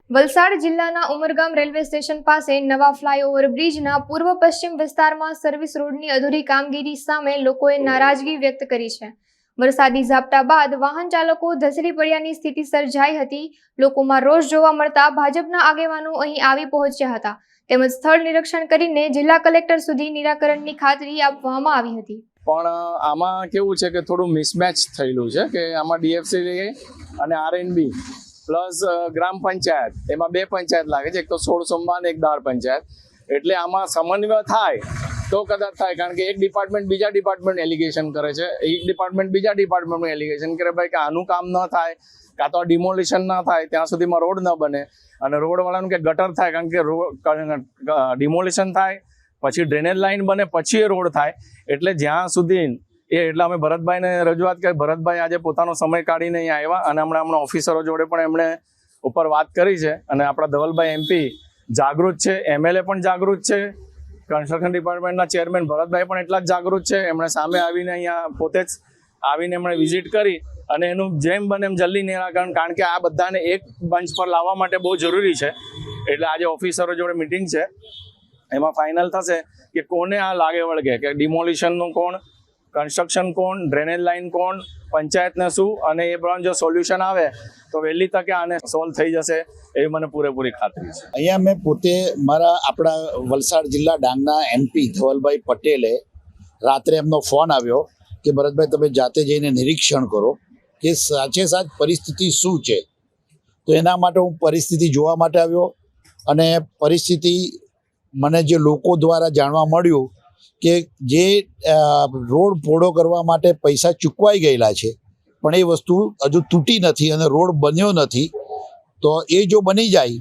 વલસાડ જિલ્લાના Umargam railway station પાસે નવા ફ્લાયઓવર બ્રિજના પૂર્વ પશ્ચિમ વિસ્તારમાં સર્વિસ રોડની અધૂરી કામગીરી સામે લોકોએ નારાજગી વ્યક્ત કરી છે। વરસાદી ઝાપટા બાદ વાહન ચાલકો ધસડી પડ્યાની સ્થિતિ સર્જાઈ હતી। લોકોમાં રોષ જોવા મળતા ભાજપના આગેવાનો અહીં આવી પહોંચ્યા હતા તેમજ સ્થળ નિરીક્ષણ કરીને જિલ્લા કલેક્ટર સુધી નિરાકરણની ખાતરી આપવામાં આવી હતી। પણ આમાં કેવું છે કે થોડું મિસમેચ થયેલું છે કે આમાં ડીએફસી અને આરએનબી પ્લસ ગ્રામ પંચાયત એમાં બે પંચાયત લાગે છે, એક તો 16 સોમવાર અને એક દાળ પંચાયત, એટલે આમાં સમન્વય થાય તો કદાચ થાય। કારણ કે એક ડિપાર્ટમેન્ટ બીજા ડિપાર્ટમેન્ટ એલિગેશન કરે છે, એક ડિપાર્ટમેન્ટ બીજા ડિપાર્ટમેન્ટનું એલિગેશન કરે ભાઈ કે આનું કામ ન થાય કાં તો ડિમોલિશન ના થાય ત્યાં સુધીમાં રોડ ન બને, અને રોડવાળાનું કે ગટર થાય કારણ કે ડિમોલિશન થાય પછી ડ્રેનેજ લાઇન બને પછી એ રોડ થાય, એટલે જ્યાં સુધી એટલે અમે ભરતભાઈને રજૂઆત કરી। ભરતભાઈ આજે પોતાનો સમય કાઢીને અહીંયા આવ્યા અને હમણાં ઓફિસરો જોડે પણ એમણે ઉપર વાત કરી છે, અને આપણા ધવલભાઈ એમપી જાગૃત છે, એમએલએ પણ જાગૃત છે, કન્સ્ટ્રક્શન ડિપાર્ટમેન્ટના ચેરમેન ભરતભાઈ પણ એટલા જ જાગૃત છે। એમણે સામે આવીને અહીંયા પોતે જ આવીને એમણે વિઝિટ કરી અને એનું જેમ બને એમ જલ્દી નિરાકરણ, કારણ કે આ બધાને એક મંચ પર લાવવા માટે બહુ જરૂરી છે, એટલે આજે ઓફિસરો જોડે મિટિંગ છે, એમાં ફાઇનલ થશે કે કોને આ લાગે વળગે, કે ડિમોલિશનનું કોણ, કન્સ્ટ્રક્શન કોણ, ડ્રેનેજ લાઇન કોણ, પંચાયતને શું, અને એ પ્રમાણે જો સોલ્યુશન આવે તો વહેલી તકે આને સોલ્વ થઈ જશે એવી મને પૂરેપૂરી ખાતરી છે। અહીંયા મેં પોતે આપણા વલસાડ જિલ્લા ડાંગના એમપી ધવલભાઈ પટેલે રાત્રે એમનો ફોન આવ્યો કે ભરતભાઈ તમે જાતે જઈને નિરીક્ષણ કરો કે સાચે સાચ પરિસ્થિતિ શું છે। તો એના માટે હું પરિસ્થિતિ જોવા માટે આવ્યો, અને પરિસ્થિતિ મને જે લોકો દ્વારા જાણવા મળ્યું કે જે રોડ પહોળો કરવા માટે પૈસા ચૂકવાઈ ગયેલા છે પણ એ વસ્તુ હજુ તૂટી નથી અને રોડ બન્યો નથી, તો એ જો બની જાય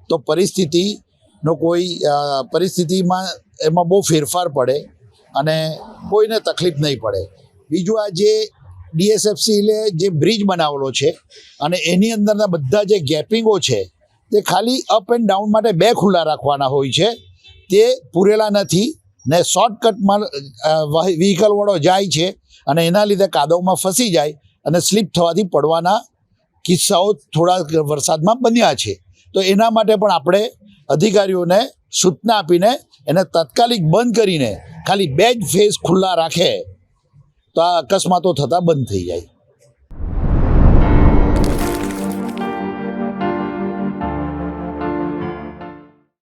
તો પરિસ્થિતિમાં એમાં બહુ ફેરફાર પડે અને કોઈને તકલીફ નહીં પડે। બીજું આ જે ડીએસએફસીએ જે બ્રિજ બનાવેલો છે અને એની અંદરના બધા જે ગેપિંગો છે તે ખાલી અપ એન્ડ ડાઉન માટે બે ખુલ્લા રાખવાના હોય છે, તે પૂરેલા નથી ને શોર્ટકટમાં વ્હીકલવાળો જાય છે અને એના લીધે કાદવમાં ફસી જાય અને સ્લીપ થવાથી પડવાના કિસ્સાઓ થોડા વરસાદમાં બન્યા છે। તો એના માટે પણ આપણે અધિકારીઓને સૂચના આપીને એને તાત્કાલિક બંધ કરીને ખાલી બે જ ફેઝ ખુલ્લા રાખે તો આ અકસ્માતો થતા બંધ થઈ જાય।